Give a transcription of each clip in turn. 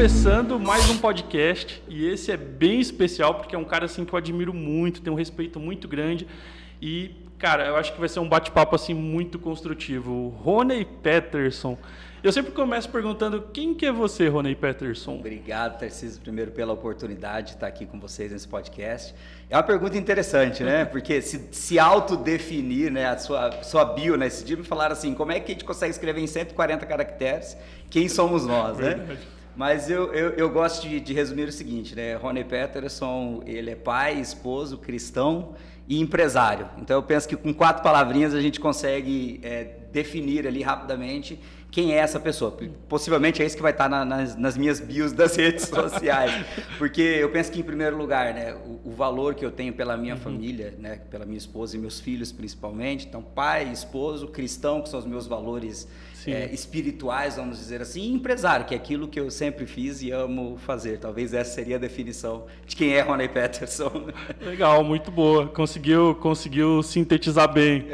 começando mais um podcast e esse é bem especial porque é um cara assim que eu admiro muito, tenho um respeito muito grande e, cara, eu acho que vai ser um bate-papo assim muito construtivo. O Rony Peterson. Eu sempre começo perguntando quem que é você, Rony Peterson? Obrigado, Tarcísio, primeiro pela oportunidade de estar aqui com vocês nesse podcast. É uma pergunta interessante, né? Porque se autodefinir, né, a sua bio, né? Esse dia me falaram assim, como é que a gente consegue escrever em 140 caracteres quem somos nós, né? Verdade. Mas eu gosto de resumir o seguinte, né? Rony Peterson, ele é pai, esposo, cristão e empresário. Então eu penso que com 4 palavrinhas a gente consegue definir ali rapidamente quem é essa pessoa. Possivelmente é isso que vai estar nas minhas bios das redes sociais. Porque eu penso que, em primeiro lugar, né, o valor que eu tenho pela minha família, né, pela minha esposa e meus filhos, principalmente. Então, pai, esposo, cristão, que são os meus valores espirituais, vamos dizer assim, e empresário, que é aquilo que eu sempre fiz e amo fazer. Talvez essa seria a definição de quem é Rony Peterson. Legal, muito boa. Conseguiu sintetizar bem.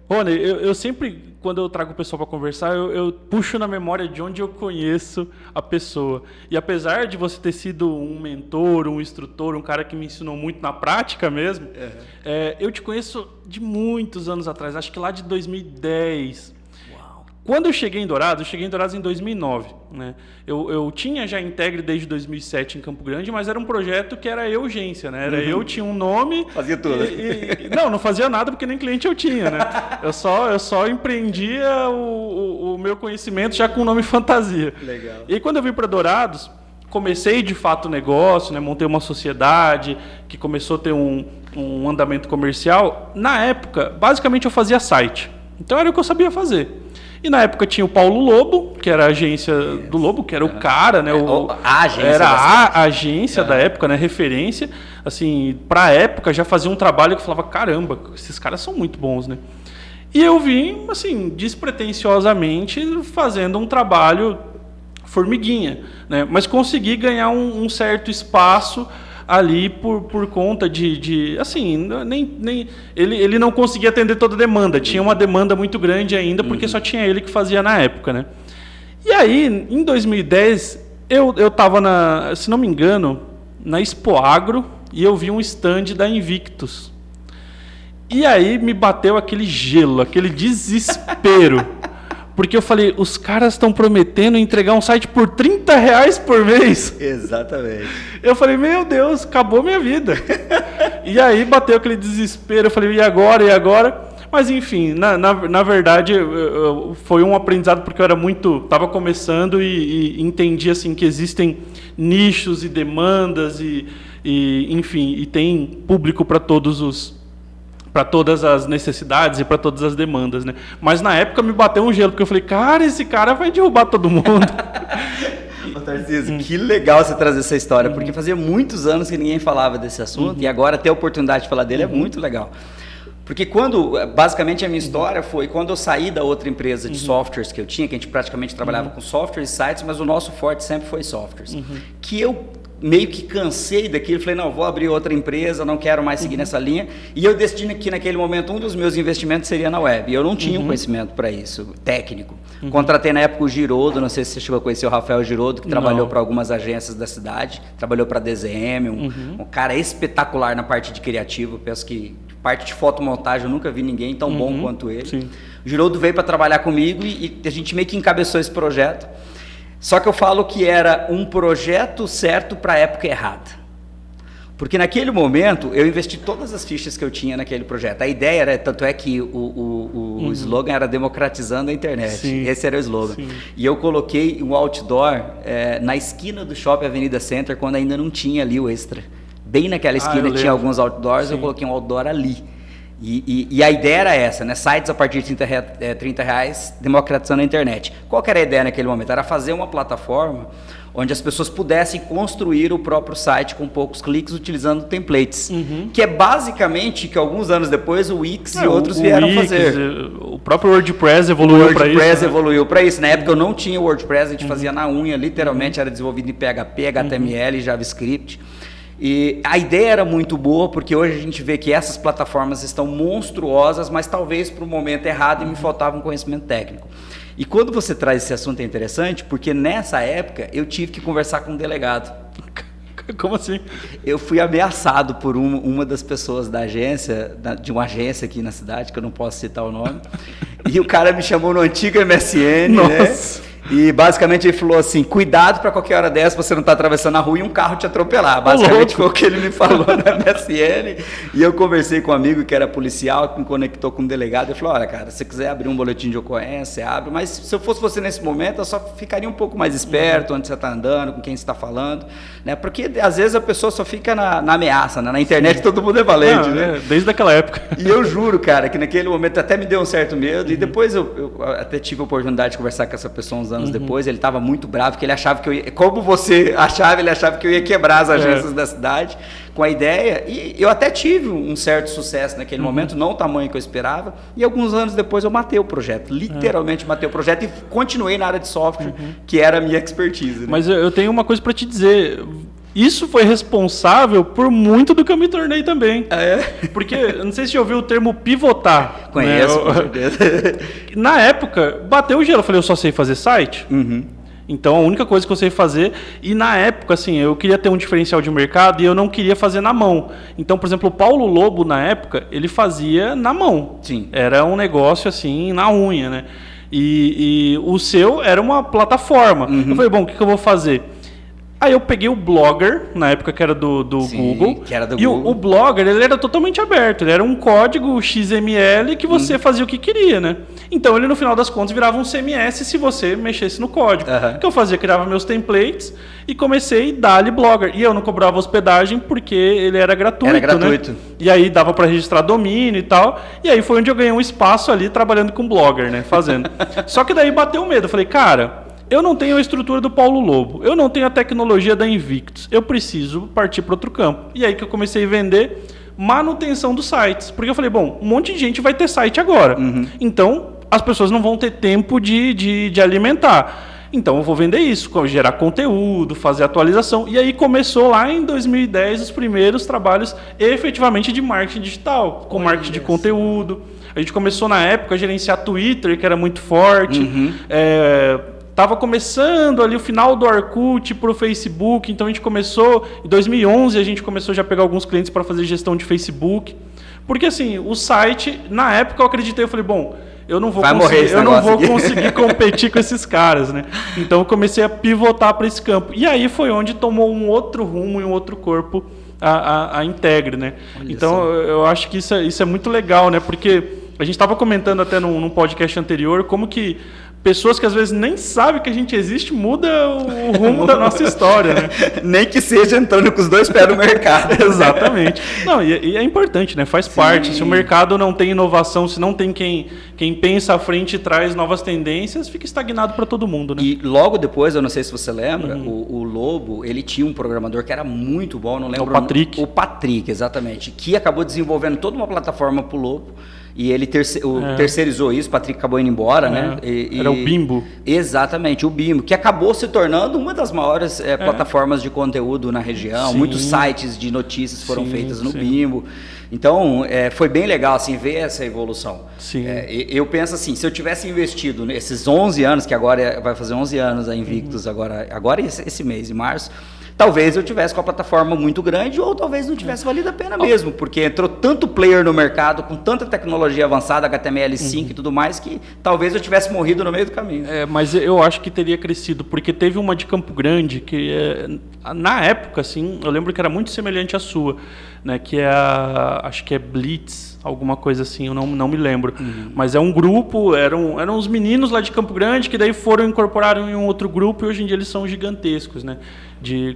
Rony, eu sempre, quando eu trago o pessoal para conversar, eu puxo na memória de onde eu conheço a pessoa. E apesar de você ter sido um mentor, um instrutor, um cara que me ensinou muito na prática mesmo, eu te conheço de muitos anos atrás, acho que lá de 2010. Quando eu cheguei em Dourados em 2009. Né? Eu tinha já Integre desde 2007 em Campo Grande, mas era um projeto que era eu agência, né? Eu tinha um nome... Fazia tudo. Não fazia nada porque nem cliente eu tinha, né? Eu só empreendia o meu conhecimento já com o nome fantasia. Legal. E quando eu vim para Dourados, comecei de fato o negócio, né? Montei uma sociedade que começou a ter um andamento comercial. Na época, basicamente eu fazia site. Então era o que eu sabia fazer. E na época tinha o Paulo Lobo, que era a agência do Lobo, que era o cara, né? A agência era a agência da época, né? Referência. Assim, pra época já fazia um trabalho que eu falava, caramba, esses caras são muito bons, né? E eu vim, assim, despretensiosamente fazendo um trabalho formiguinha, né? Mas consegui ganhar um certo espaço ali por conta de assim, ele não conseguia atender toda a demanda, tinha uma demanda muito grande ainda, porque só tinha ele que fazia na época, né? E aí, em 2010, eu estava se não me engano, na Expo Agro, e eu vi um stand da Invictus. E aí me bateu aquele gelo, aquele desespero. Porque eu falei, os caras estão prometendo entregar um site por R$30 por mês. Exatamente. Eu falei, meu Deus, acabou minha vida. E aí bateu aquele desespero, eu falei, e agora, e agora? Mas enfim, na verdade, foi um aprendizado porque eu estava começando e entendi assim, que existem nichos e demandas enfim, e tem público para todas as necessidades e para todas as demandas, né? Mas na época me bateu um gelo, porque eu falei, cara, esse cara vai derrubar todo mundo. Ô, Tarcísio, que legal você trazer essa história, porque fazia muitos anos que ninguém falava desse assunto, e agora ter a oportunidade de falar dele é muito legal. Porque basicamente a minha história foi quando eu saí da outra empresa de softwares que eu tinha, que a gente praticamente trabalhava com softwares e sites, mas o nosso forte sempre foi softwares. Que eu meio que cansei daquilo, falei, não, vou abrir outra empresa, não quero mais seguir nessa linha, e eu decidi que naquele momento um dos meus investimentos seria na web, e eu não tinha um conhecimento para isso, técnico. Contratei na época o Girodo, não sei se você chegou a conhecer o Rafael Girodo, que trabalhou para algumas agências da cidade, trabalhou para a DZM, um cara espetacular na parte de criativo, penso que parte de fotomontagem eu nunca vi ninguém tão bom quanto ele. Sim. O Girodo veio para trabalhar comigo e a gente meio que encabeçou esse projeto. Só que eu falo que era um projeto certo para a época errada. Porque naquele momento eu investi todas as fichas que eu tinha naquele projeto. A ideia era, tanto é que o slogan era democratizando a internet. Sim. Esse era o slogan. Sim. E eu coloquei um outdoor na esquina do Shopping Avenida Center, quando ainda não tinha ali o Extra. Bem naquela esquina tinha alguns outdoors, Sim. Eu coloquei um outdoor ali. E a ideia era essa, né? Sites a partir de R$30, democratizando a internet. Qual que era a ideia naquele momento? Era fazer uma plataforma onde as pessoas pudessem construir o próprio site com poucos cliques utilizando templates. Que é basicamente que alguns anos depois o Wix e outros vieram fazer. O próprio WordPress evoluiu para isso. O WordPress evoluiu para isso. Na época eu não tinha o WordPress, a gente fazia na unha, literalmente era desenvolvido em PHP, HTML, JavaScript. E a ideia era muito boa, porque hoje a gente vê que essas plataformas estão monstruosas, mas talvez para o momento errado e me faltava um conhecimento técnico. E quando você traz esse assunto é interessante, porque nessa época eu tive que conversar com um delegado. Como assim? Eu fui ameaçado por uma das pessoas da agência, de uma agência aqui na cidade, que eu não posso citar o nome, e o cara me chamou no antigo MSN, Nossa. né? E basicamente ele falou assim, cuidado para qualquer hora dessa você não tá atravessando a rua e um carro te atropelar. Basicamente foi o que ele me falou no MSN. E eu conversei com um amigo que era policial, que me conectou com um delegado. Ele falou, olha cara, se você quiser abrir um boletim de ocorrência, abre. Mas se eu fosse você nesse momento, eu só ficaria um pouco mais esperto, onde você está andando, com quem você está falando. Né? Porque às vezes a pessoa só fica na ameaça, né? Na internet todo mundo é valente, né? Desde aquela época. E eu juro, cara, que naquele momento até me deu um certo medo. E depois eu até tive a oportunidade de conversar com essa pessoa uns anos depois. Ele estava muito bravo, porque ele achava que eu ia... Como você achava, ele achava que eu ia quebrar as agências da cidade com a ideia. E eu até tive um certo sucesso naquele momento, não o tamanho que eu esperava. E alguns anos depois eu matei o projeto. Literalmente matei o projeto e continuei na área de software, que era a minha expertise. Né? Mas eu tenho uma coisa para te dizer... Isso foi responsável por muito do que eu me tornei também. Ah, é? Porque, eu não sei se você já ouviu o termo pivotar. Conheço, né? com certeza. Na época, bateu o gelo. Eu falei, eu só sei fazer site. Então, a única coisa que eu sei fazer... E na época, assim, eu queria ter um diferencial de mercado e eu não queria fazer na mão. Então, por exemplo, o Paulo Lobo, na época, ele fazia na mão. Sim. Era um negócio, assim, na unha, né? E o seu era uma plataforma. Eu falei, bom, o que eu vou fazer? Aí eu peguei o Blogger, na época que era do Sim, Google. que era do e Google. O Blogger, ele era totalmente aberto. Ele era um código XML que você fazia o que queria, né? Então ele, no final das contas, virava um CMS se você mexesse no código. O que eu fazia? Criava meus templates e comecei a dar-lhe Blogger. E eu não cobrava hospedagem porque ele era gratuito, Era gratuito. né? E aí dava para registrar domínio e tal. E aí foi onde eu ganhei um espaço ali trabalhando com Blogger, né? Fazendo. Só que daí bateu o medo. Eu falei, cara... Eu não tenho a estrutura do Paulo Lobo, eu não tenho a tecnologia da Invictus, eu preciso partir para outro campo. E aí que eu comecei a vender manutenção dos sites, porque eu falei, bom, um monte de gente vai ter site agora, então as pessoas não vão ter tempo de alimentar. Então eu vou vender isso, gerar conteúdo, fazer atualização. E aí começou lá em 2010 os primeiros trabalhos efetivamente de marketing digital, com marketing de conteúdo. A gente começou na época a gerenciar Twitter, que era muito forte, Tava começando ali o final do Orkut para o Facebook, então a gente começou, em 2011 a gente começou já a pegar alguns clientes para fazer gestão de Facebook, porque assim, o site, na época eu acreditei, eu falei, bom, eu não vou conseguir competir com esses caras, né? Então eu comecei a pivotar para esse campo, e aí foi onde tomou um outro rumo e um outro corpo a Integre, né? Olha então só. Eu acho que isso é muito legal, né? Porque a gente estava comentando até num podcast anterior como que pessoas que às vezes nem sabem que a gente existe, muda o rumo da nossa história, né? Nem que seja entrando com os dois pés no mercado. Exatamente. Não, e é importante, né? Faz parte. Se o mercado não tem inovação, se não tem quem pensa à frente e traz novas tendências, fica estagnado para todo mundo, né? E logo depois, eu não sei se você lembra, o Lobo, ele tinha um programador que era muito bom, não lembro. O Patrick. O Patrick, exatamente. Que acabou desenvolvendo toda uma plataforma para o Lobo. E ele terceirizou isso, o Patrick acabou indo embora, né? Era o Bimbo. Exatamente, o Bimbo, que acabou se tornando uma das maiores plataformas de conteúdo na região. Sim. Muitos sites de notícias foram feitas no Bimbo. Então, foi bem legal assim, ver essa evolução. Sim. Eu penso assim, se eu tivesse investido nesses 11 anos, que agora vai fazer 11 anos a Invictus, agora esse mês, em março, talvez eu tivesse com a plataforma muito grande ou talvez não tivesse valido a pena mesmo, porque entrou tanto player no mercado, com tanta tecnologia avançada, HTML5 e tudo mais, que talvez eu tivesse morrido no meio do caminho. Mas eu acho que teria crescido, porque teve uma de Campo Grande, que na época, assim, eu lembro que era muito semelhante à sua, né, que acho que é Blitz, alguma coisa assim, eu não me lembro. Mas é um grupo, eram os meninos lá de Campo Grande, que daí foram incorporados em um outro grupo e hoje em dia eles são gigantescos, né?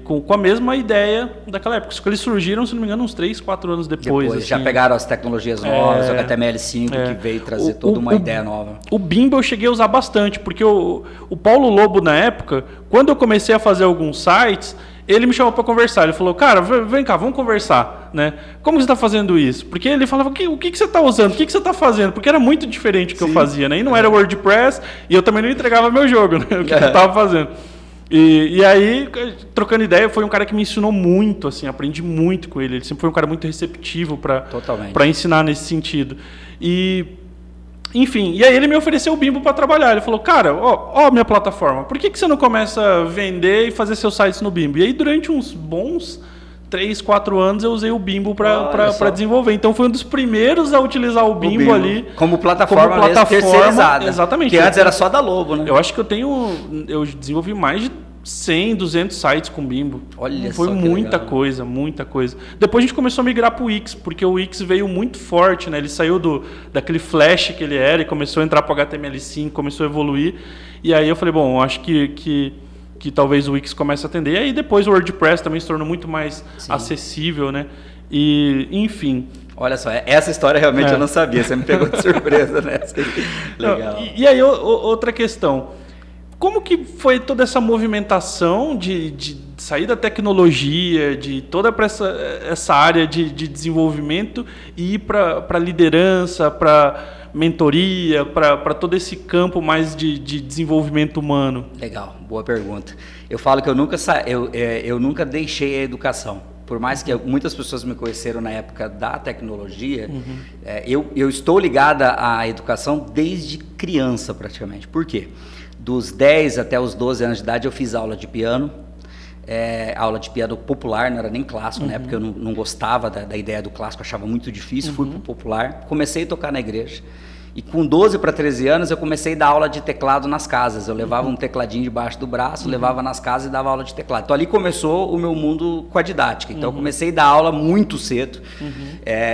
Com a mesma ideia daquela época. Só que eles surgiram, se não me engano, uns 3, 4 anos depois. Assim. Já pegaram as tecnologias novas, o HTML5, que veio trazer toda uma ideia nova. O Bimbo eu cheguei a usar bastante, porque o Paulo Lobo, na época, quando eu comecei a fazer alguns sites, ele me chamou para conversar. Ele falou, cara, vem cá, vamos conversar, né? Como você está fazendo isso? Porque ele falava, o que você está usando? O que você está fazendo? Porque era muito diferente do que eu fazia, né? E não era WordPress, e eu também não entregava meu jogo, né? O que eu estava fazendo. E aí, trocando ideia, foi um cara que me ensinou muito, assim, aprendi muito com ele. Ele sempre foi um cara muito receptivo para ensinar nesse sentido. E, enfim, e aí ele me ofereceu o Bimbo para trabalhar. Ele falou, cara, ó minha plataforma, por que você não começa a vender e fazer seus sites no Bimbo? E aí, durante uns bons 3, 4 anos, eu usei o Bimbo para desenvolver. Então, foi um dos primeiros a utilizar o Bimbo ali. Como plataforma mesmo, terceirizada. Exatamente. Que antes era só da Lobo, né? Eu acho que eu desenvolvi mais de 100, 200 sites com Bimbo. Olha Foi só que muita legal. coisa, muita coisa. Depois a gente começou a migrar para o Wix, porque o Wix veio muito forte, né? Ele saiu daquele Flash que ele era e começou a entrar para o HTML5, começou a evoluir. E aí eu falei, bom, acho que talvez o Wix comece a atender. E aí depois o WordPress também se tornou muito mais acessível, né? E, enfim... Olha só, essa história realmente eu não sabia, você me pegou de surpresa, né? Legal. E aí, outra questão. Como que foi toda essa movimentação de sair da tecnologia, de toda essa área de desenvolvimento e ir para liderança, para mentoria, para todo esse campo mais de desenvolvimento humano? Legal, boa pergunta. Eu falo que eu nunca deixei a educação. Por mais que muitas pessoas me conheceram na época da tecnologia, eu estou ligada à educação desde criança praticamente. Por quê? Dos 10 até os 12 anos de idade eu fiz aula de piano, aula de piano popular, não era nem clássico, né? Porque eu não gostava da ideia do clássico, achava muito difícil, fui para o popular, comecei a tocar na igreja. E com 12 para 13 anos eu comecei a dar aula de teclado nas casas. Eu levava um tecladinho debaixo do braço, levava nas casas e dava aula de teclado. Então ali começou o meu mundo com a didática. Então eu comecei a dar aula muito cedo.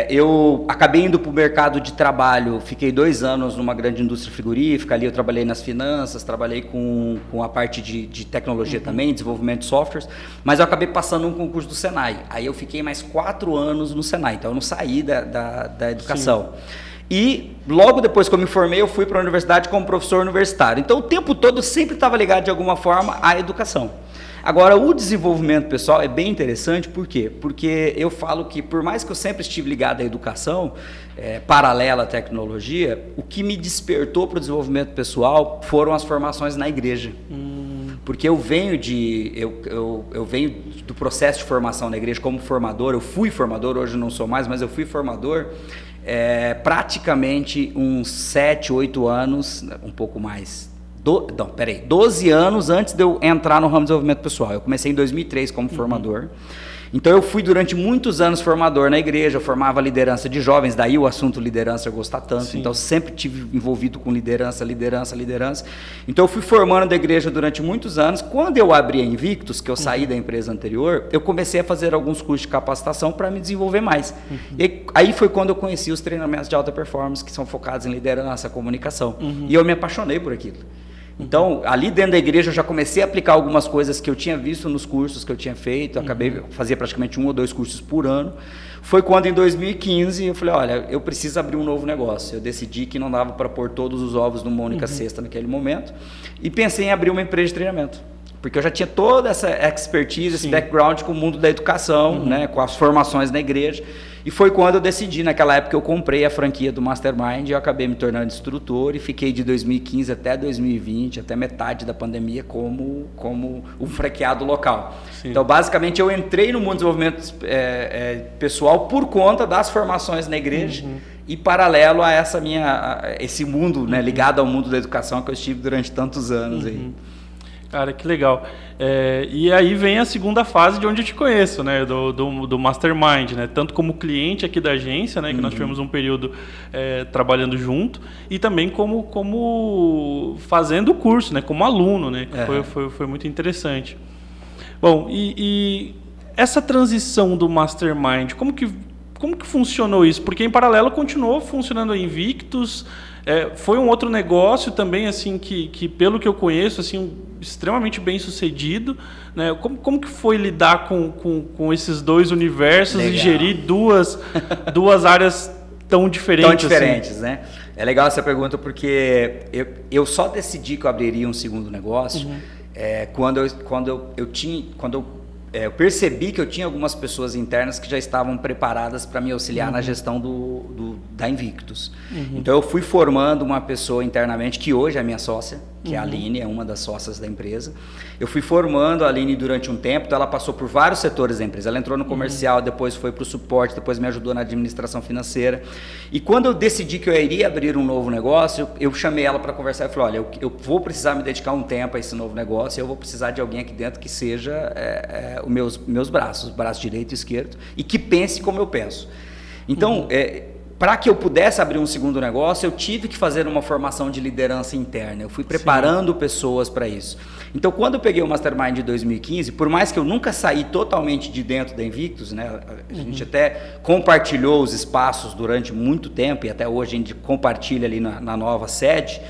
Eu acabei indo para o mercado de trabalho, fiquei 2 anos numa grande indústria frigorífica. Ali eu trabalhei nas finanças, trabalhei com a parte de tecnologia também, desenvolvimento de softwares. Mas eu acabei passando um concurso do Senai. Aí eu fiquei mais 4 anos no Senai. Então eu não saí da educação. Sim. E logo depois que eu me formei, eu fui para a universidade como professor universitário. Então, o tempo todo eu sempre estava ligado de alguma forma à educação. Agora, o desenvolvimento pessoal é bem interessante, por quê? Porque eu falo que, por mais que eu sempre estive ligado à educação, paralela à tecnologia, o que me despertou para o desenvolvimento pessoal foram as formações na igreja. Porque eu venho eu venho do processo de formação na igreja como formador. Eu fui formador, hoje não sou mais, mas eu fui formador. Praticamente uns 7, 8 anos, um pouco mais, 12 anos antes de eu entrar no ramo de desenvolvimento pessoal. Eu comecei em 2003 como formador. Então eu fui durante muitos anos formador na igreja, eu formava liderança de jovens, daí o assunto liderança eu gostar tanto. Sim. Então sempre tive envolvido com liderança. Então eu fui formando da igreja durante muitos anos. Quando eu abri a Invictus, que eu saí da empresa anterior, eu comecei a fazer alguns cursos de capacitação para me desenvolver mais. E aí foi quando eu conheci os treinamentos de alta performance, que são focados em liderança, comunicação. E eu me apaixonei por aquilo. Então, ali dentro da igreja eu já comecei a aplicar algumas coisas que eu tinha visto nos cursos que eu tinha feito. Eu fazia praticamente 1 ou 2 cursos por ano. Foi quando em 2015 eu falei, olha, eu preciso abrir um novo negócio. Eu decidi que não dava para pôr todos os ovos numa única cesta naquele momento. E pensei em abrir uma empresa de treinamento. Porque eu já tinha toda essa expertise, esse background com o mundo da educação, né, com as formações na igreja. E foi quando eu decidi, naquela época eu comprei a franquia do Mastermind e eu acabei me tornando instrutor e fiquei de 2015 até 2020, até metade da pandemia, como um franqueado local. Sim. Então, basicamente, eu entrei no mundo de desenvolvimento pessoal por conta das formações na igreja e paralelo a esse mundo, né, ligado ao mundo da educação que eu estive durante tantos anos aí. Cara, que legal. E aí vem a segunda fase de onde eu te conheço, né? Do Mastermind, né? Tanto como cliente aqui da agência, né? Que nós tivemos um período trabalhando junto, e também como fazendo o curso, né? Como aluno, né? Que foi muito interessante. Bom, e essa transição do Mastermind, como que funcionou isso? Porque em paralelo continuou funcionando a Invictus. Foi um outro negócio também, assim, que pelo que eu conheço, assim, extremamente bem sucedido, né? Como que foi lidar com esses dois universos? Legal. E gerir duas áreas tão diferentes? Tão diferentes, assim, né? É legal essa pergunta porque eu só decidi que eu abriria um segundo negócio quando eu eu percebi que eu tinha algumas pessoas internas que já estavam preparadas para me auxiliar na gestão da Invictus. Então eu fui formando uma pessoa internamente, que hoje é minha sócia, que é a Aline, é uma das sócias da empresa. Eu fui formando a Aline durante um tempo, então ela passou por vários setores da empresa. Ela entrou no comercial, depois foi para o suporte, depois me ajudou na administração financeira. E quando eu decidi que eu iria abrir um novo negócio, eu chamei ela para conversar e falei, olha, eu vou precisar me dedicar um tempo a esse novo negócio, eu vou precisar de alguém aqui dentro que seja os meus braços, braço direito e esquerdo, e que pense como eu penso. Então, para que eu pudesse abrir um segundo negócio, eu tive que fazer uma formação de liderança interna. Eu fui preparando pessoas para isso. Então, quando eu peguei o Mastermind de 2015, por mais que eu nunca saí totalmente de dentro da Invictus, né, a gente até compartilhou os espaços durante muito tempo, e até hoje a gente compartilha ali na nova sede.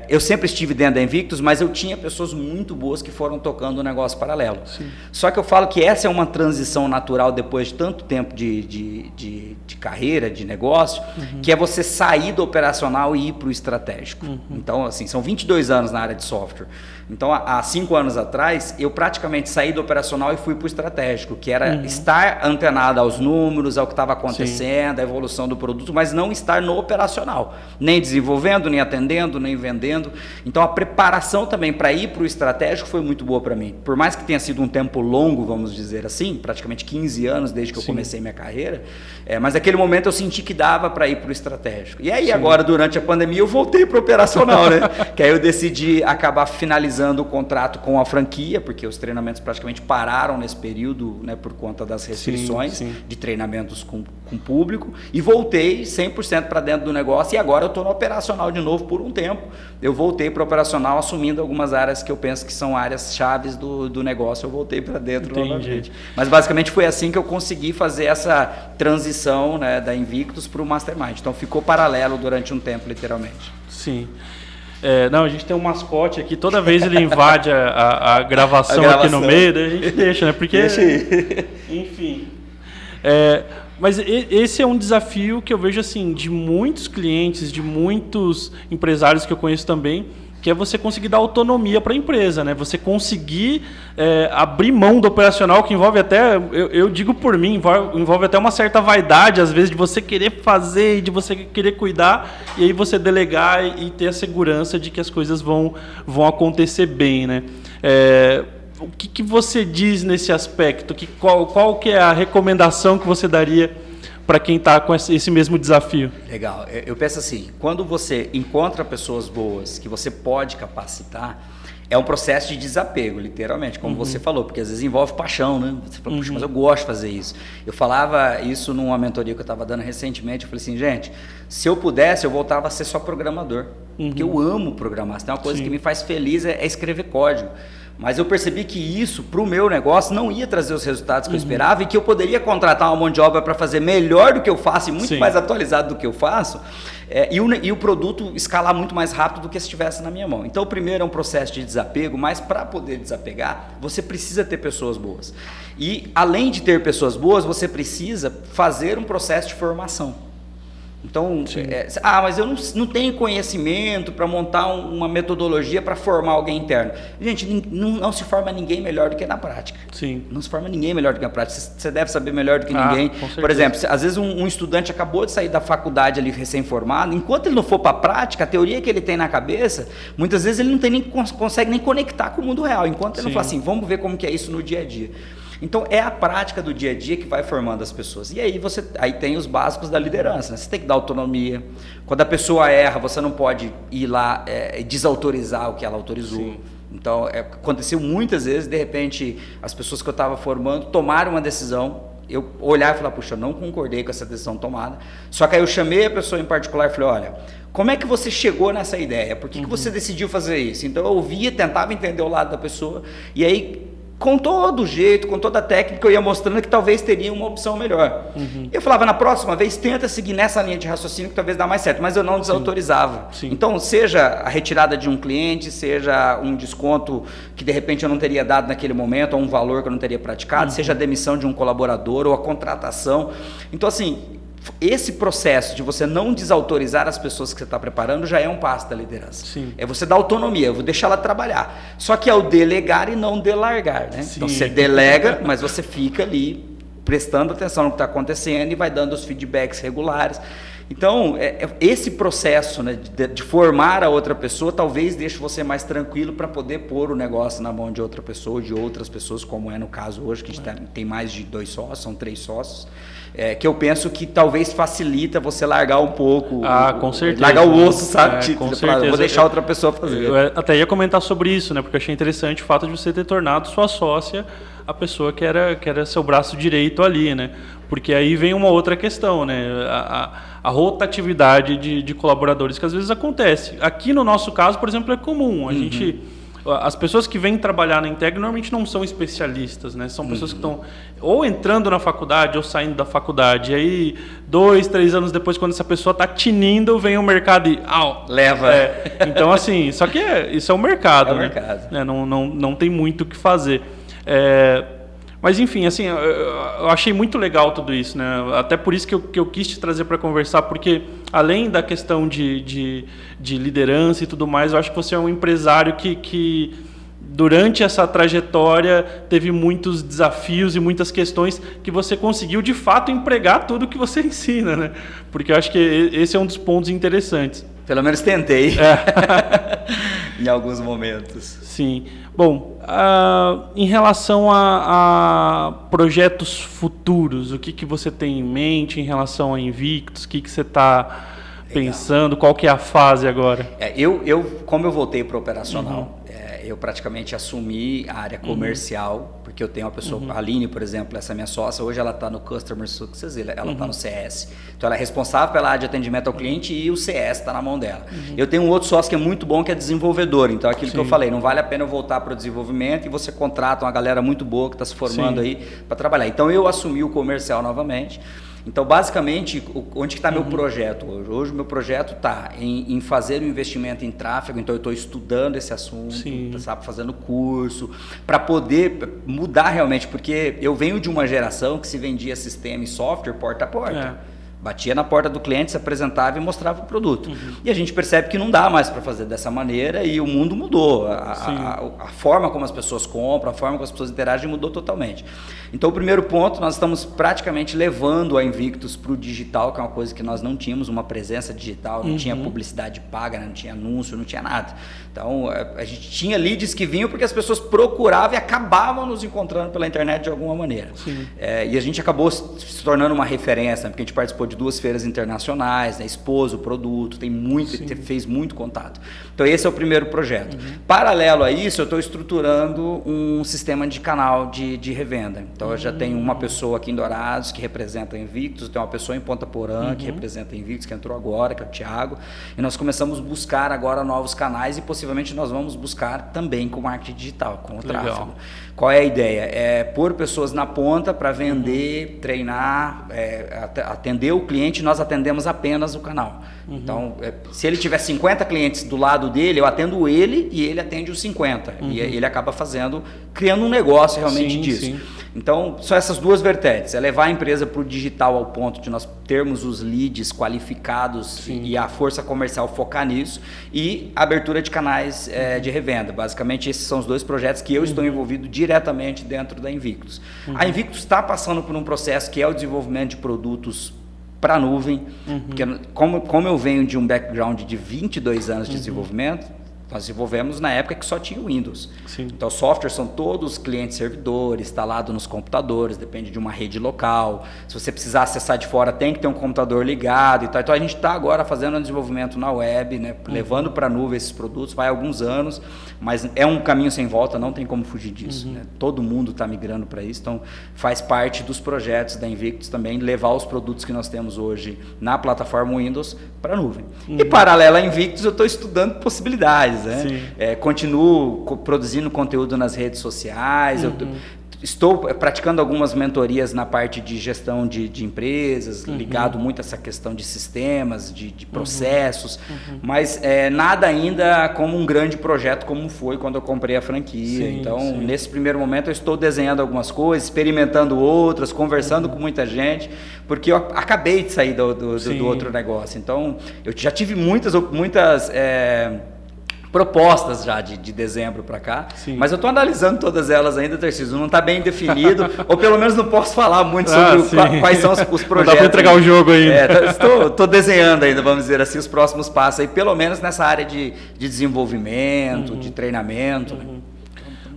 Eu sempre estive dentro da Invictus, mas eu tinha pessoas muito boas que foram tocando o negócio paralelo. Sim. Só que eu falo que essa é uma transição natural depois de tanto tempo de carreira, de negócio, que é você sair do operacional e ir para o estratégico. Então, assim, são 22 anos na área de software. Então, há 5 anos atrás, eu praticamente saí do operacional e fui para o estratégico, que era estar antenado aos números, ao que estava acontecendo, a evolução do produto, mas não estar no operacional, nem desenvolvendo, nem atendendo, nem vendendo. Então, a preparação também para ir para o estratégico foi muito boa para mim. Por mais que tenha sido um tempo longo, vamos dizer assim, praticamente 15 anos desde que eu comecei minha carreira, mas naquele momento eu senti que dava para ir para o estratégico. E aí, agora, durante a pandemia, eu voltei para o operacional, né? Que aí eu decidi acabar finalizando o contrato com a franquia, porque os treinamentos praticamente pararam nesse período, né, por conta das restrições de treinamentos com público, e voltei 100% para dentro do negócio, e agora eu estou no operacional de novo por um tempo. Eu voltei para o operacional assumindo algumas áreas que eu penso que são áreas chaves do negócio, eu voltei para dentro novamente. Mas basicamente foi assim que eu consegui fazer essa transição, né, da Invictus para o Mastermind. Então ficou paralelo durante um tempo, literalmente. Sim. Não, a gente tem um mascote aqui, toda vez ele invade a gravação aqui no meio, daí a gente deixa, né? Porque, deixa aí. Enfim. Mas esse é um desafio que eu vejo assim de muitos clientes, de muitos empresários que eu conheço também, que é você conseguir dar autonomia para a empresa, né? Você conseguir abrir mão do operacional, que envolve até, eu digo por mim, envolve até uma certa vaidade, às vezes, de você querer fazer, de você querer cuidar, e aí você delegar e ter a segurança de que as coisas vão acontecer bem, né? O que você diz nesse aspecto? Qual que é a recomendação que você daria para quem está com esse mesmo desafio? Legal. Eu penso assim, quando você encontra pessoas boas que você pode capacitar, é um processo de desapego, literalmente, como você falou, porque às vezes envolve paixão, né? Você fala, puxa, mas eu gosto de fazer isso. Eu falava isso numa mentoria que eu estava dando recentemente, eu falei assim, gente, se eu pudesse, eu voltava a ser só programador, porque eu amo programar. Se tem uma coisa que me faz feliz é escrever código. Mas eu percebi que isso, para o meu negócio, não ia trazer os resultados que eu esperava, e que eu poderia contratar uma mão de obra para fazer melhor do que eu faço e muito mais atualizado do que eu faço, e o produto escalar muito mais rápido do que se estivesse na minha mão. Então, o primeiro é um processo de desapego, mas para poder desapegar, você precisa ter pessoas boas. E, além de ter pessoas boas, você precisa fazer um processo de formação. Então, mas eu não tenho conhecimento para montar uma metodologia para formar alguém interno. Gente, não se forma ninguém melhor do que na prática. Sim. Não se forma ninguém melhor do que na prática. Você deve saber melhor do que ninguém. Por exemplo, às vezes um estudante acabou de sair da faculdade ali recém-formado, enquanto ele não for para a prática, a teoria que ele tem na cabeça, muitas vezes ele não consegue nem conectar com o mundo real. Enquanto ele não fala assim, vamos ver como que é isso no dia a dia. Então, é a prática do dia a dia que vai formando as pessoas. E aí tem os básicos da liderança, né? Você tem que dar autonomia. Quando a pessoa erra, você não pode ir lá e desautorizar o que ela autorizou. Sim. Então, aconteceu muitas vezes, de repente, as pessoas que eu estava formando tomaram uma decisão, eu olhar e falar, puxa, eu não concordei com essa decisão tomada. Só que aí eu chamei a pessoa em particular e falei, olha, como é que você chegou nessa ideia? Por que você decidiu fazer isso? Então, eu ouvia, tentava entender o lado da pessoa, e aí, com todo jeito, com toda a técnica, eu ia mostrando que talvez teria uma opção melhor. Eu falava, na próxima vez, tenta seguir nessa linha de raciocínio que talvez dá mais certo, mas eu não desautorizava. Então, seja a retirada de um cliente, seja um desconto que de repente eu não teria dado naquele momento, ou um valor que eu não teria praticado, seja a demissão de um colaborador, ou a contratação. Então, assim, esse processo de você não desautorizar as pessoas que você está preparando já é um passo da liderança. Sim. É você dar autonomia, eu vou deixar ela trabalhar. Só que é o delegar e não delargar, né? Então você delega, mas você fica ali prestando atenção no que está acontecendo e vai dando os feedbacks regulares. Então, esse processo, né, de formar a outra pessoa talvez deixe você mais tranquilo para poder pôr o negócio na mão de outra pessoa, de outras pessoas, como é no caso hoje, que a gente tem mais de 2 sócios, são 3 sócios, que eu penso que talvez facilita você largar um pouco, com certeza, largar o osso, sabe? Com certeza. Vou deixar outra pessoa fazer. Eu até ia comentar sobre isso, né, porque eu achei interessante o fato de você ter tornado sua sócia a pessoa que era seu braço direito ali, né? Porque aí vem uma outra questão, né? A rotatividade de colaboradores que às vezes acontece. Aqui no nosso caso, por exemplo, é comum. As pessoas que vêm trabalhar na Integ normalmente não são especialistas, né? São pessoas que estão ou entrando na faculdade ou saindo da faculdade. E aí, 2, 3 anos depois, quando essa pessoa está tinindo, vem o mercado e... leva. Então, assim, só que isso é o mercado, né? É o mercado. Não tem muito o que fazer. Mas, enfim, assim, eu achei muito legal tudo isso, né? Até por isso que eu quis te trazer para conversar, porque além da questão de liderança e tudo mais, eu acho que você é um empresário que durante essa trajetória teve muitos desafios e muitas questões que você conseguiu, de fato, empregar tudo que você ensina, né? Porque eu acho que esse é um dos pontos interessantes. Pelo menos tentei. Em alguns momentos. Sim. Bom, em relação a projetos futuros, o que você tem em mente em relação a Invictus? O que você está pensando? Qual que é a fase agora? Como eu voltei para o operacional, eu praticamente assumi a área comercial, porque eu tenho uma pessoa, a Aline, por exemplo, essa minha sócia, hoje ela está no Customer Success, ela está no CS. Então ela é responsável pela área de atendimento ao cliente e o CS está na mão dela. Eu tenho um outro sócio que é muito bom, que é desenvolvedor. Então aquilo que eu falei, não vale a pena eu voltar para o desenvolvimento e você contrata uma galera muito boa que está se formando aí para trabalhar. Então eu assumi o comercial novamente. Então, basicamente, onde está meu projeto hoje? Hoje o meu projeto está em fazer um investimento em tráfego, então eu estou estudando esse assunto, sabe, fazendo curso, para poder mudar realmente, porque eu venho de uma geração que se vendia sistema e software porta a porta. Batia na porta do cliente, se apresentava e mostrava o produto. E a gente percebe que não dá mais para fazer dessa maneira e o mundo mudou. A forma como as pessoas compram, a forma como as pessoas interagem mudou totalmente. Então, o primeiro ponto, nós estamos praticamente levando a Invictus para o digital, que é uma coisa que nós não tínhamos, uma presença digital, não tinha publicidade paga, não tinha anúncio, não tinha nada. Então, a gente tinha leads que vinham porque as pessoas procuravam e acabavam nos encontrando pela internet de alguma maneira. E a gente acabou se tornando uma referência, porque a gente participou de 2 feiras internacionais, né, expôs o produto, fez muito contato. Então esse é o primeiro projeto. Paralelo a isso, eu estou estruturando um sistema de canal de revenda. Então eu já tenho uma pessoa aqui em Dourados que representa a Invictus, tem uma pessoa em Ponta Porã que representa a Invictus, que entrou agora, que é o Thiago, e nós começamos a buscar agora novos canais e possivelmente nós vamos buscar também com marketing digital, com o tráfego. Qual é a ideia? É pôr pessoas na ponta para vender, treinar, atender o cliente, nós atendemos apenas o canal. Então, se ele tiver 50 clientes do lado dele, eu atendo ele e ele atende os 50. E ele acaba criando um negócio realmente disso. Então, são essas 2 vertentes. É levar a empresa para o digital ao ponto de nós termos os leads qualificados e a força comercial focar nisso. E a abertura de canais de revenda. Basicamente, esses são os 2 projetos que eu estou envolvido diretamente dentro da Invictus. A Invictus está passando por um processo que é o desenvolvimento de produtos para a nuvem, porque como eu venho de um background de 22 anos de desenvolvimento, nós desenvolvemos na época que só tinha o Windows. Então, software são todos clientes servidores, instalado nos computadores, depende de uma rede local. Se você precisar acessar de fora, tem que ter um computador ligado e tal. Então, a gente está agora fazendo um desenvolvimento na web, né, levando para a nuvem esses produtos, vai alguns anos, mas é um caminho sem volta, não tem como fugir disso. Né? Todo mundo está migrando para isso, então faz parte dos projetos da Invictus também, levar os produtos que nós temos hoje na plataforma Windows para a nuvem. E paralelo à Invictus, eu estou estudando possibilidades. Né? Continuo produzindo conteúdo nas redes sociais, estou praticando algumas mentorias na parte de gestão de empresas, ligado muito a essa questão de sistemas, de processos, mas nada ainda como um grande projeto como foi quando eu comprei a franquia. Então, nesse primeiro momento, eu estou desenhando algumas coisas, experimentando outras, conversando com muita gente, porque eu acabei de sair do outro negócio. Então, eu já tive muitas propostas já de dezembro para cá, mas eu estou analisando todas elas ainda, Tarcísio, não está bem definido, ou pelo menos não posso falar muito sobre quais são os projetos. Não dá para entregar o jogo ainda. Estou desenhando ainda, vamos dizer assim, os próximos passos, aí, pelo menos nessa área de desenvolvimento, de treinamento, né?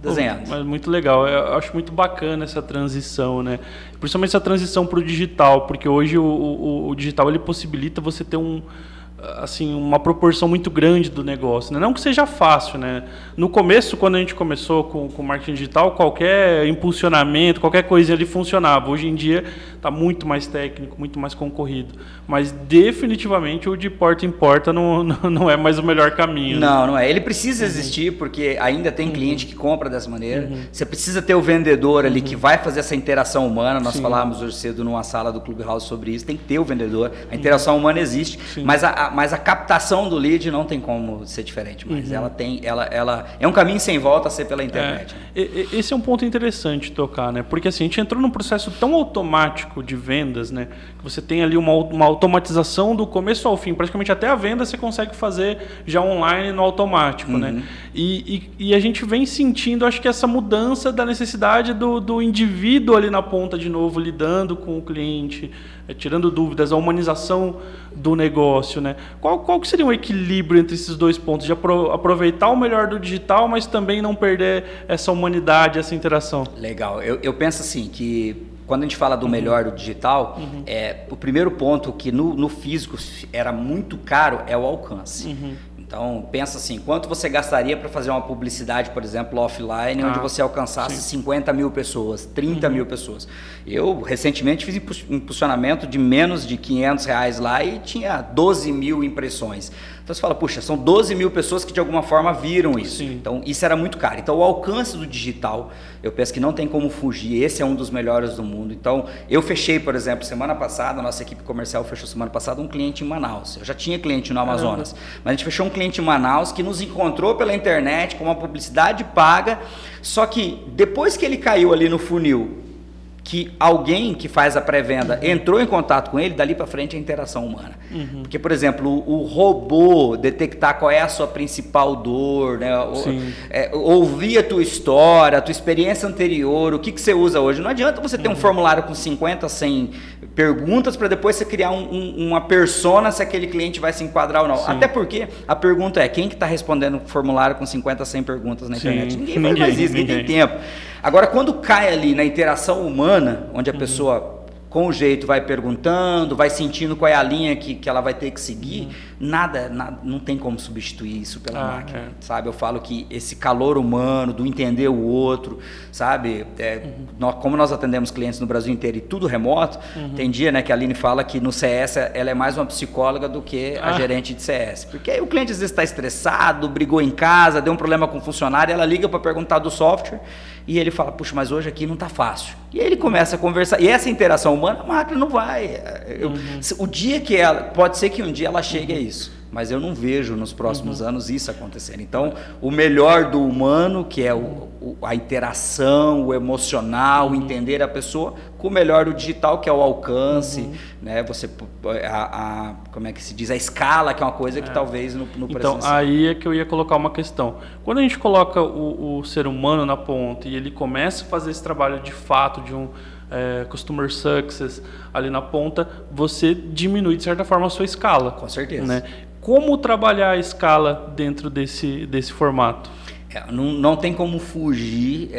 Desenhando. Mas muito legal, eu acho muito bacana essa transição, né? Principalmente essa transição para o digital, porque hoje o digital ele possibilita você ter uma proporção muito grande do negócio, né? Não que seja fácil, né? No começo, quando a gente começou com o marketing digital, qualquer impulsionamento, qualquer coisinha ali funcionava. Hoje em dia está muito mais técnico, muito mais concorrido. Mas definitivamente o de porta em porta não é mais o melhor caminho. Não é. Ele precisa existir porque ainda tem cliente que compra dessa maneira. Você precisa ter o vendedor ali que vai fazer essa interação humana. Nós falávamos hoje cedo numa sala do Clubhouse sobre isso. Tem que ter o vendedor. A interação humana existe, mas a captação do lead não tem como ser diferente, mas ela é um caminho sem volta a ser pela internet. Esse é um ponto interessante tocar, né? Porque assim, a gente entrou num processo tão automático de vendas, né? Que você tem ali uma automatização do começo ao fim, praticamente até a venda você consegue fazer já online no automático, né? E a gente vem sentindo, acho que essa mudança da necessidade do indivíduo ali na ponta de novo, lidando com o cliente, tirando dúvidas, a humanização do negócio, né? Qual que seria um equilíbrio entre esses dois pontos, de aproveitar o melhor do digital, mas também não perder essa humanidade, essa interação? Legal. Eu penso assim, que quando a gente fala do melhor do digital, o primeiro ponto que no físico era muito caro é o alcance. Então, pensa assim, quanto você gastaria para fazer uma publicidade, por exemplo, offline, onde você alcançasse 50 mil pessoas, 30 mil pessoas. Eu, recentemente, fiz impulsionamento de menos de R$500 lá e tinha 12 mil impressões. Então, você fala, puxa, são 12 mil pessoas que de alguma forma viram isso. Então, isso era muito caro. Então, o alcance do digital, eu penso que não tem como fugir. Esse é um dos melhores do mundo. Então, eu fechei, por exemplo, semana passada, a nossa equipe comercial fechou semana passada um cliente em Manaus. Eu já tinha cliente no Amazonas, mas a gente fechou um cliente em Manaus que nos encontrou pela internet com uma publicidade paga, só que depois que ele caiu ali no funil, que alguém que faz a pré-venda entrou em contato com ele, dali para frente é a interação humana. Porque, por exemplo, o robô detectar qual é a sua principal dor, né? Ouvir a tua história, a tua experiência anterior, o que você usa hoje. Não adianta você ter um formulário com 50, 100 perguntas para depois você criar uma persona se aquele cliente vai se enquadrar ou não. Até porque a pergunta é, quem que está respondendo o formulário com 50, 100 perguntas na internet? Ninguém faz isso, ninguém tem tempo. Agora, quando cai ali na interação humana, onde a pessoa, com o jeito, vai perguntando, vai sentindo qual é a linha que ela vai ter que seguir, nada, não tem como substituir isso pela máquina, sabe? Eu falo que esse calor humano, do entender o outro, sabe? Como nós atendemos clientes no Brasil inteiro e tudo remoto, tem dia, né, que a Aline fala que no CS ela é mais uma psicóloga do que a gerente de CS. Porque aí o cliente às vezes está estressado, brigou em casa, deu um problema com o funcionário, ela liga para perguntar do software, e ele fala, puxa, mas hoje aqui não está fácil. E aí ele começa a conversar. E essa interação humana, a máquina não vai. O dia que pode ser que um dia ela chegue a isso, mas eu não vejo nos próximos anos isso acontecer. Então, o melhor do humano, que é a interação, o emocional, entender a pessoa, com o melhor do digital, que é o alcance, né? Você, como é que se diz? A escala, que é uma coisa que talvez no presencial. Então, aí é que eu ia colocar uma questão. Quando a gente coloca o ser humano na ponta e ele começa a fazer esse trabalho de fato, de um Customer Success ali na ponta, você diminui, de certa forma, a sua escala. Com certeza. Né? Como trabalhar a escala dentro desse formato? Não tem como fugir,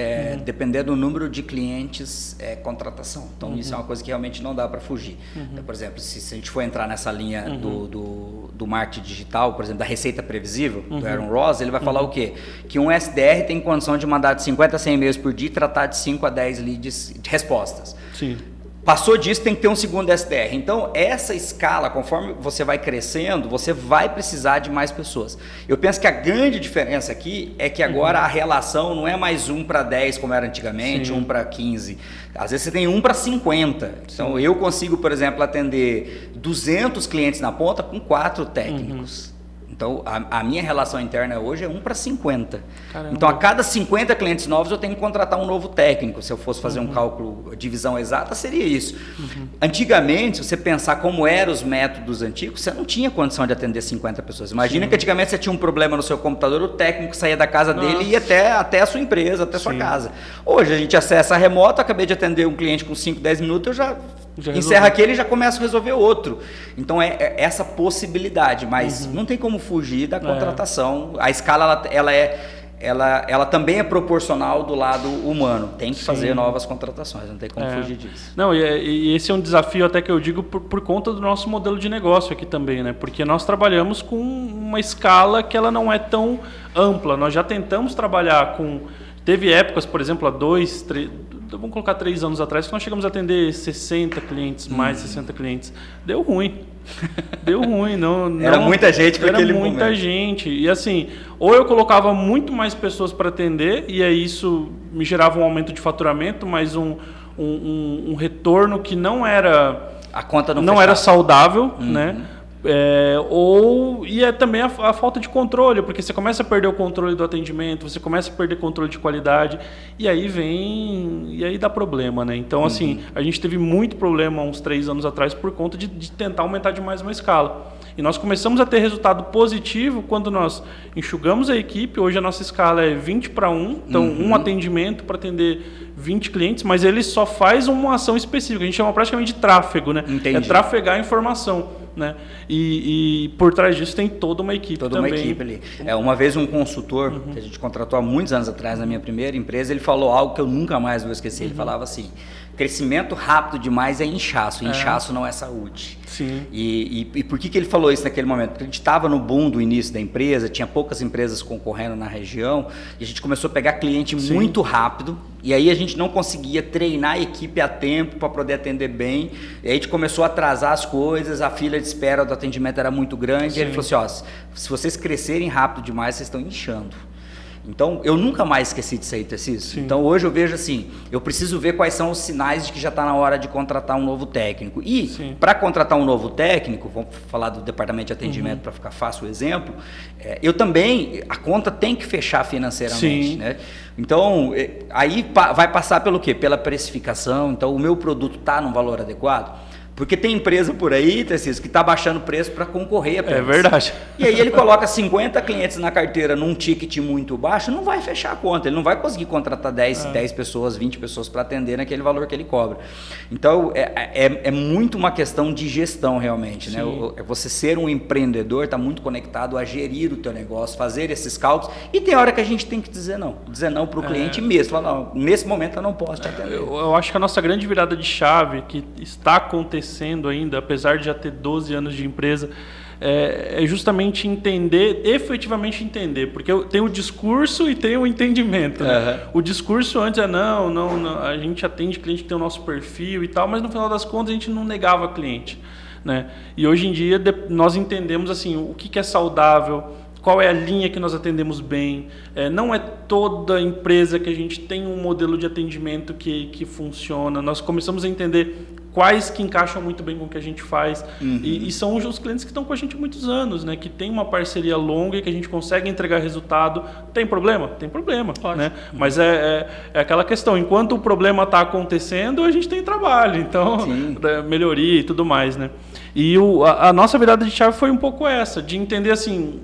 dependendo do número de clientes, contratação. Então, isso é uma coisa que realmente não dá para fugir. Então, por exemplo, se a gente for entrar nessa linha do marketing digital, por exemplo, da receita previsível, do Aaron Ross, ele vai falar o quê? Que um SDR tem condição de mandar de 50 a 100 e-mails por dia e tratar de 5 a 10 leads de respostas. Sim. Passou disso, tem que ter um segundo SDR. Então, essa escala, conforme você vai crescendo, você vai precisar de mais pessoas. Eu penso que a grande diferença aqui é que agora a relação não é mais 1 para 10, como era antigamente, 1 para 15. Às vezes você tem 1 para 50. Então, eu consigo, por exemplo, atender 200 clientes na ponta com 4 técnicos. Então, a minha relação interna hoje é 1 para 50. Caramba. Então, a cada 50 clientes novos, eu tenho que contratar um novo técnico. Se eu fosse fazer um cálculo, divisão exata, seria isso. Antigamente, se você pensar como eram os métodos antigos, você não tinha condição de atender 50 pessoas. Imagina que antigamente você tinha um problema no seu computador, o técnico saía da casa dele e ia até a sua empresa, até a sua casa. Hoje, a gente acessa remoto, acabei de atender um cliente com 5, 10 minutos, eu já encerra aquele e já começa a resolver outro. Então, é essa possibilidade, mas não tem como fugir da contratação. A escala, ela também é proporcional do lado humano. Tem que fazer novas contratações, não tem como fugir disso. Não, e esse é um desafio até que eu digo por conta do nosso modelo de negócio aqui também, né? Porque nós trabalhamos com uma escala que ela não é tão ampla. Nós já tentamos trabalhar com... Teve épocas, por exemplo, há 2, 3... Vamos colocar 3 anos atrás, que nós chegamos a atender 60 clientes, mais 60 clientes. Deu ruim. Deu ruim. Era muita gente para aquele momento. Era muita gente. E assim, ou eu colocava muito mais pessoas para atender, e aí isso me gerava um aumento de faturamento, mas um retorno que não era... A conta não era saudável, né? E é também a falta de controle, porque você começa a perder o controle do atendimento, você começa a perder controle de qualidade, e aí dá problema, né? Então, assim, a gente teve muito problema há uns 3 anos atrás por conta de tentar aumentar demais uma escala. E nós começamos a ter resultado positivo quando nós enxugamos a equipe. Hoje a nossa escala é 20 para 1, então um atendimento para atender 20 clientes, mas ele só faz uma ação específica, a gente chama praticamente de tráfego, né? Entendi. É trafegar a informação. Né? E por trás disso tem toda uma equipe também. Toda uma equipe ali. Uma vez um consultor que a gente contratou há muitos anos atrás na minha primeira empresa, ele falou algo que eu nunca mais vou esquecer. Ele falava assim: crescimento rápido demais é inchaço, inchaço não é saúde. Sim. E por que ele falou isso naquele momento? Porque a gente estava no boom do início da empresa, tinha poucas empresas concorrendo na região, e a gente começou a pegar cliente muito rápido, e aí a gente não conseguia treinar a equipe a tempo para poder atender bem, e aí a gente começou a atrasar as coisas, a fila de espera do atendimento era muito grande, e ele falou assim, ó, se vocês crescerem rápido demais, vocês estão inchando. Então, eu nunca mais esqueci disso aí, Tarcísio. Então, hoje eu vejo assim, eu preciso ver quais são os sinais de que já está na hora de contratar um novo técnico. E, para contratar um novo técnico, vamos falar do departamento de atendimento para ficar fácil o exemplo, eu também, a conta tem que fechar financeiramente, né? Então, aí vai passar pelo quê? Pela precificação. Então, o meu produto está num valor adequado? Porque tem empresa por aí, Tarcísio, que está baixando o preço para concorrer apenas. É verdade. E aí ele coloca 50 clientes na carteira num ticket muito baixo, não vai fechar a conta, ele não vai conseguir contratar 10 pessoas, 20 pessoas para atender naquele valor que ele cobra. Então, é muito uma questão de gestão realmente, né? Você ser um empreendedor está muito conectado a gerir o teu negócio, fazer esses cálculos, e tem hora que a gente tem que dizer não para o cliente mesmo. Falar, não, nesse momento eu não posso te atender. Eu acho que a nossa grande virada de chave, que está acontecendo ainda, apesar de já ter 12 anos de empresa, é justamente efetivamente entender, porque tem o discurso e tem o entendimento. Né? O discurso antes não, a gente atende cliente que tem o nosso perfil e tal, mas no final das contas a gente não negava cliente. Né? E hoje em dia nós entendemos assim, o que é saudável, qual é a linha que nós atendemos bem. Não é toda empresa que a gente tem um modelo de atendimento que funciona. Nós começamos a entender quais que encaixam muito bem com o que a gente faz. E são os clientes que estão com a gente há muitos anos, né? Que tem uma parceria longa e que a gente consegue entregar resultado. Tem problema? Tem problema. Né? Mas é aquela questão, enquanto o problema está acontecendo, a gente tem trabalho. Então, melhoria e tudo mais. Né? E a nossa virada de chave foi um pouco essa, de entender assim,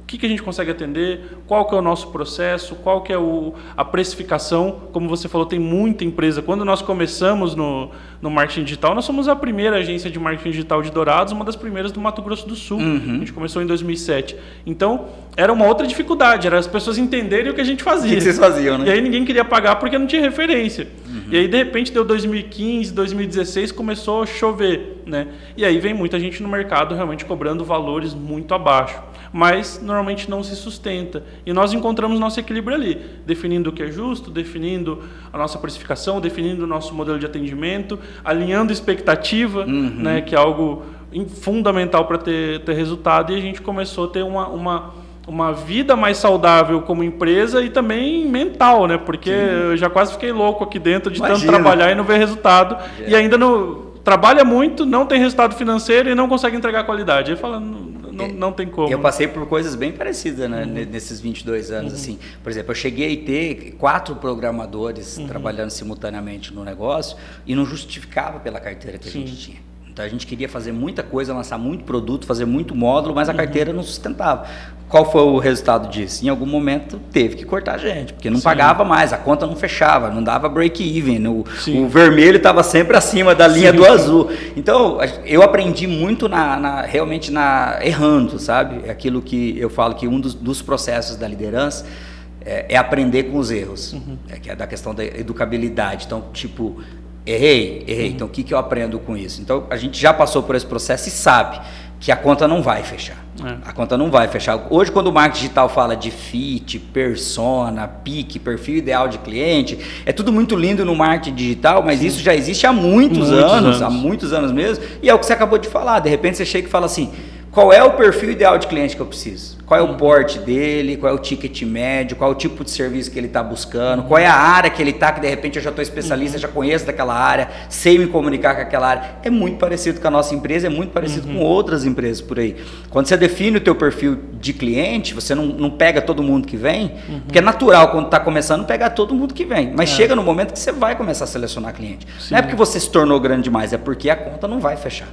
o que a gente consegue atender, qual que é o nosso processo, qual que é a precificação. Como você falou, tem muita empresa. Quando nós começamos no marketing digital, nós somos a primeira agência de marketing digital de Dourados, uma das primeiras do Mato Grosso do Sul. A gente começou em 2007. Então, era uma outra dificuldade, era as pessoas entenderem o que a gente fazia. O que vocês faziam, né? E aí ninguém queria pagar porque não tinha referência. E aí, de repente, deu 2015, 2016, começou a chover. Né? E aí vem muita gente no mercado realmente cobrando valores muito abaixo. mas normalmente não se sustenta. E nós encontramos nosso equilíbrio ali, definindo o que é justo, definindo a nossa precificação, definindo o nosso modelo de atendimento, alinhando expectativa, né, que é algo fundamental para ter resultado, e a gente começou a ter uma vida mais saudável como empresa e também mental, né? Porque eu já quase fiquei louco aqui dentro de tanto trabalhar e não ver resultado. E ainda trabalha muito, não tem resultado financeiro e não consegue entregar qualidade. Aí fala, não tem como. Eu passei por coisas bem parecidas, né, nesses 22 anos. Assim. Por exemplo, eu cheguei a ter 4 programadores trabalhando simultaneamente no negócio e não justificava pela carteira que a gente tinha. Então a gente queria fazer muita coisa, lançar muito produto, fazer muito módulo, mas a carteira não sustentava. Qual foi o resultado disso? Em algum momento teve que cortar a gente, porque não pagava mais, a conta não fechava, não dava break-even, o vermelho estava sempre acima da linha do azul. Então eu aprendi muito realmente errando, sabe? É aquilo que eu falo que um dos processos da liderança é aprender com os erros, que é da questão da educabilidade. Então, tipo, errei. Então, o que eu aprendo com isso? Então, a gente já passou por esse processo e sabe que a conta não vai fechar. A conta não vai fechar. Hoje, quando o marketing digital fala de fit, persona, pique, perfil ideal de cliente, é tudo muito lindo no marketing digital, mas isso já existe há muitos anos mesmo, e é o que você acabou de falar. De repente, você chega e fala assim, qual é o perfil ideal de cliente que eu preciso? Qual é o porte dele? Qual é o ticket médio? Qual é o tipo de serviço que ele está buscando? Qual é a área que ele está, que de repente eu já estou especialista, já conheço daquela área, sei me comunicar com aquela área. É muito parecido com a nossa empresa, é muito parecido com outras empresas por aí. Quando você define o teu perfil de cliente, você não pega todo mundo que vem, porque é natural quando está começando pegar todo mundo que vem. Mas chega no momento que você vai começar a selecionar cliente. Não é porque você se tornou grande demais, é porque a conta não vai fechar.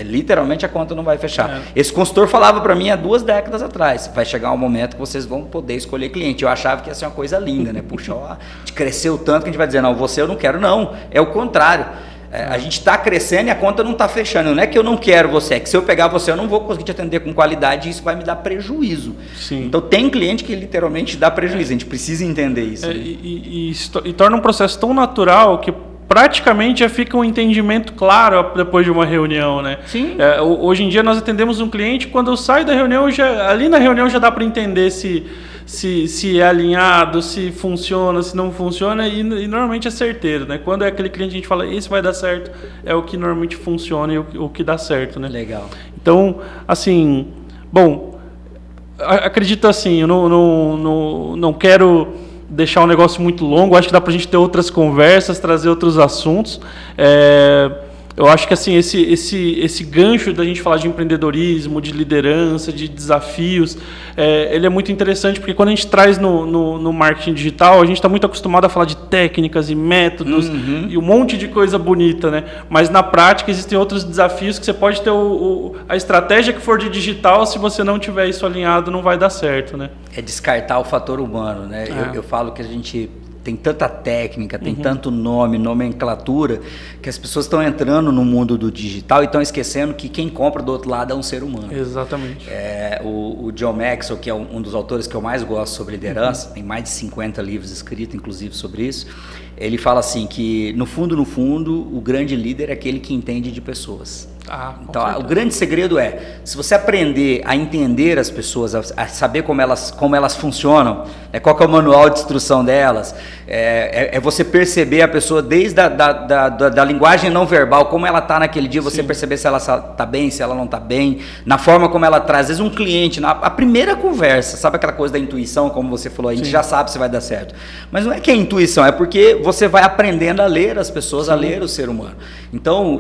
Literalmente a conta não vai fechar. Esse consultor falava para mim há 2 décadas atrás, vai chegar um momento que vocês vão poder escolher cliente. Eu achava que ia ser uma coisa linda, né? Puxa, ó, a gente cresceu tanto que a gente vai dizer, não, você eu não quero, não. É o contrário. A gente está crescendo e a conta não está fechando. Não é que eu não quero você, é que se eu pegar você eu não vou conseguir te atender com qualidade e isso vai me dar prejuízo. Então tem cliente que literalmente dá prejuízo, a gente precisa entender isso. E torna um processo tão natural que praticamente já fica um entendimento claro depois de uma reunião, né? Hoje em dia nós atendemos um cliente, quando eu saio da reunião, ali na reunião já dá para entender se é alinhado, se funciona, se não funciona, e normalmente é certeiro, né? Quando é aquele cliente a gente fala, esse vai dar certo, é o que normalmente funciona e o que dá certo, né? Legal. Então, assim, bom, acredito assim, eu não quero deixar um negócio muito longo, acho que dá para a gente ter outras conversas, trazer outros assuntos. Eu acho que assim, esse gancho da gente falar de empreendedorismo, de liderança, de desafios, ele é muito interessante, porque quando a gente traz no marketing digital, a gente está muito acostumado a falar de técnicas e métodos e um monte de coisa bonita, né? Mas na prática existem outros desafios que você pode ter a estratégia que for de digital, se você não tiver isso alinhado, não vai dar certo, né? É descartar o fator humano, né? Eu falo que a gente tem tanta técnica, tem tanto nome, nomenclatura, que as pessoas estão entrando no mundo do digital e estão esquecendo que quem compra do outro lado é um ser humano. Exatamente. O John Maxwell, que é um dos autores que eu mais gosto sobre liderança, tem mais de 50 livros escritos, inclusive, sobre isso, ele fala assim que, no fundo, o grande líder é aquele que entende de pessoas. Então, o grande segredo é, se você aprender a entender as pessoas, a saber como elas funcionam, qual que é o manual de instrução delas, é você perceber a pessoa desde da linguagem não verbal, como ela está naquele dia, você perceber se ela está bem, se ela não está bem, na forma como ela traz. Às vezes um cliente, a primeira conversa, sabe aquela coisa da intuição, como você falou, a gente já sabe se vai dar certo. Mas não é que é intuição, é porque você vai aprendendo a ler as pessoas, a ler o ser humano. Então,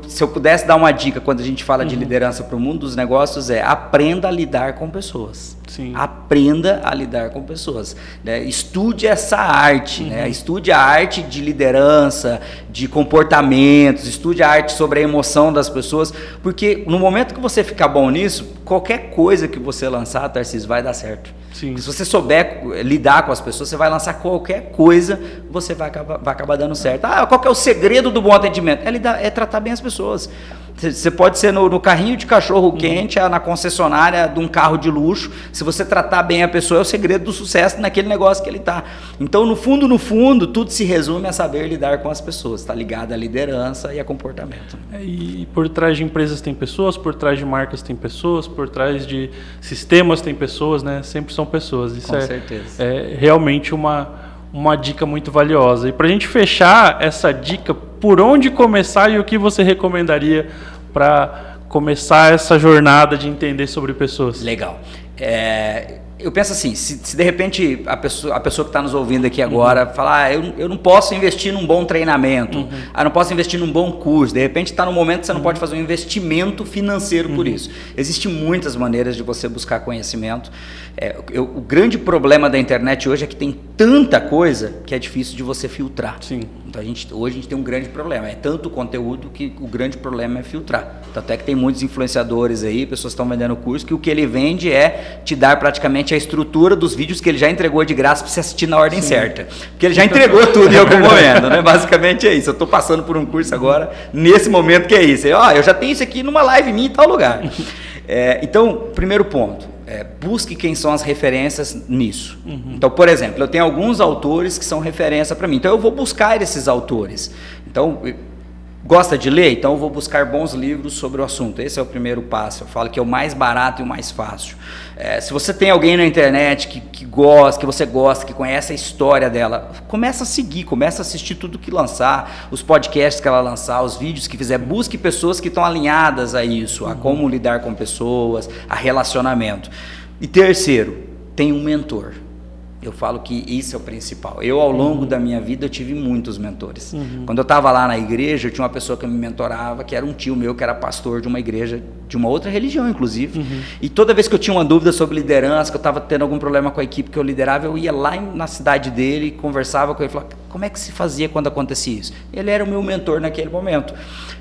se eu pudesse dar uma dica quando a gente fala de liderança para o mundo dos negócios, aprenda a lidar com pessoas. Aprenda a lidar com pessoas, né? Estude essa arte, né? Estude a arte de liderança, de comportamentos, estude a arte sobre a emoção das pessoas, porque no momento que você ficar bom nisso, qualquer coisa que você lançar, Tarcísio, vai dar certo. Se você souber lidar com as pessoas, você vai lançar qualquer coisa, você vai acabar dando certo. Qual que é o segredo do bom atendimento? É tratar bem as pessoas. Você pode ser no carrinho de cachorro quente, na concessionária de um carro de luxo. Se você tratar bem a pessoa, é o segredo do sucesso naquele negócio que ele está. Então, no fundo, tudo se resume a saber lidar com as pessoas. Está ligado à liderança e a comportamento. E por trás de empresas tem pessoas, por trás de marcas tem pessoas, por trás de sistemas tem pessoas, né? Sempre são pessoas. Isso com certeza. É realmente uma dica muito valiosa. E para a gente fechar essa dica, por onde começar e o que você recomendaria para começar essa jornada de entender sobre pessoas? Legal. Eu penso assim, se de repente a pessoa que está nos ouvindo aqui agora falar, eu não posso investir num bom treinamento, não posso investir num bom curso, de repente está no momento que você não pode fazer um investimento financeiro por isso. Existem muitas maneiras de você buscar conhecimento. O grande problema da internet hoje é que tem tanta coisa que é difícil de você filtrar. Sim. Então hoje a gente tem um grande problema, é tanto conteúdo que o grande problema é filtrar. Tanto é que tem muitos influenciadores aí, pessoas estão vendendo curso, que o que ele vende é te dar praticamente a estrutura dos vídeos que ele já entregou de graça para você assistir na ordem certa. Porque ele já entregou tudo em algum momento, né? Basicamente é isso. Eu estou passando por um curso agora, nesse momento que é isso. Eu já tenho isso aqui numa live minha em tal lugar. Então, primeiro ponto, busque quem são as referências nisso. Então, por exemplo, eu tenho alguns autores que são referência para mim. Então, eu vou buscar esses autores. Então, gosta de ler? Então eu vou buscar bons livros sobre o assunto. Esse é o primeiro passo. Eu falo que é o mais barato e o mais fácil. Se você tem alguém na internet que você gosta, que conhece a história dela, começa a seguir, começa a assistir tudo que lançar, os podcasts que ela lançar, os vídeos que fizer. Busque pessoas que estão alinhadas a isso, a como lidar com pessoas, a relacionamento. E terceiro, tem um mentor. Eu falo que isso é o principal. Eu, ao longo da minha vida, eu tive muitos mentores. Quando eu estava lá na igreja, eu tinha uma pessoa que me mentorava, que era um tio meu, que era pastor de uma igreja, de uma outra religião, inclusive. E toda vez que eu tinha uma dúvida sobre liderança, que eu estava tendo algum problema com a equipe que eu liderava, eu ia lá na cidade dele, conversava com ele, falava, como é que se fazia quando acontecia isso? Ele era o meu mentor naquele momento.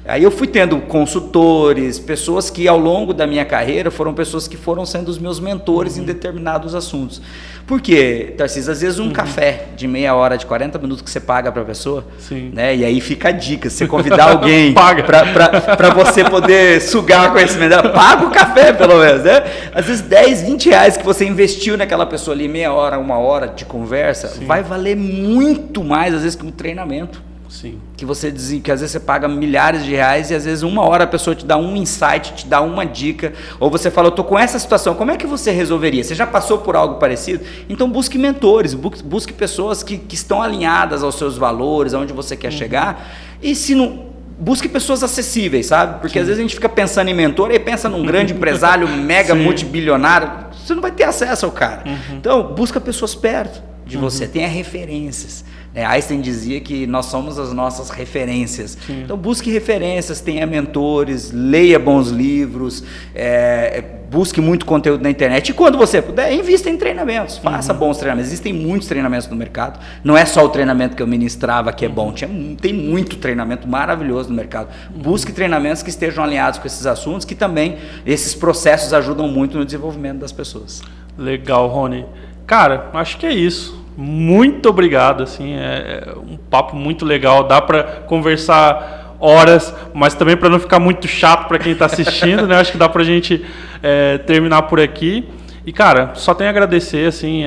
Aí eu fui tendo consultores, pessoas que ao longo da minha carreira foram pessoas que foram sendo os meus mentores em determinados assuntos. Por quê, Tarcísio? Às vezes um café de meia hora, de 40 minutos que você paga para a pessoa, né? E aí fica a dica, se você convidar alguém para você poder sugar o conhecimento dela, paga o café pelo menos, né? Às vezes 10, 20 reais que você investiu naquela pessoa ali, meia hora, uma hora de conversa, vai valer muito mais às vezes que um treinamento. Sim. Que às vezes você paga milhares de reais e às vezes uma hora a pessoa te dá um insight, te dá uma dica, ou você fala, eu estou com essa situação, como é que você resolveria? Você já passou por algo parecido? Então busque mentores, busque pessoas que estão alinhadas aos seus valores, aonde você quer chegar, e se não... Busque pessoas acessíveis, sabe? Porque às vezes a gente fica pensando em mentor e pensa num grande empresário mega multibilionário, você não vai ter acesso ao cara. Então, busca pessoas perto de você, tenha referências. Einstein dizia que nós somos as nossas referências. Então busque referências, tenha mentores, leia bons livros, busque muito conteúdo na internet. E quando você puder, invista em treinamentos, faça bons treinamentos. Existem muitos treinamentos no mercado, não é só o treinamento que eu ministrava que é bom, tem muito treinamento maravilhoso no mercado. Busque treinamentos que estejam alinhados com esses assuntos, que também esses processos ajudam muito no desenvolvimento das pessoas. Legal, Rony. Cara, acho que é isso. Muito obrigado, assim, é um papo muito legal, dá para conversar horas, mas também para não ficar muito chato para quem está assistindo, né? Acho que dá para a gente terminar por aqui. E, cara, só tenho a agradecer, assim,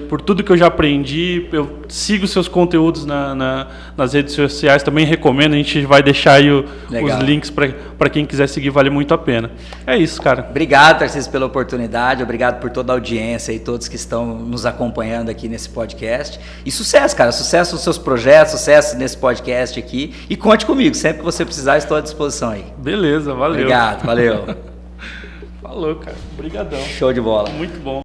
por tudo que eu já aprendi. Eu sigo seus conteúdos nas redes sociais, também recomendo. A gente vai deixar aí os links para quem quiser seguir, vale muito a pena. É isso, cara. Obrigado, Tarcísio, pela oportunidade, obrigado por toda a audiência e todos que estão nos acompanhando aqui nesse podcast. E sucesso, cara, sucesso nos seus projetos, sucesso nesse podcast aqui. E conte comigo, sempre que você precisar, estou à disposição aí. Beleza, valeu. Obrigado, valeu. Falou, cara. Obrigadão. Show de bola. Muito bom.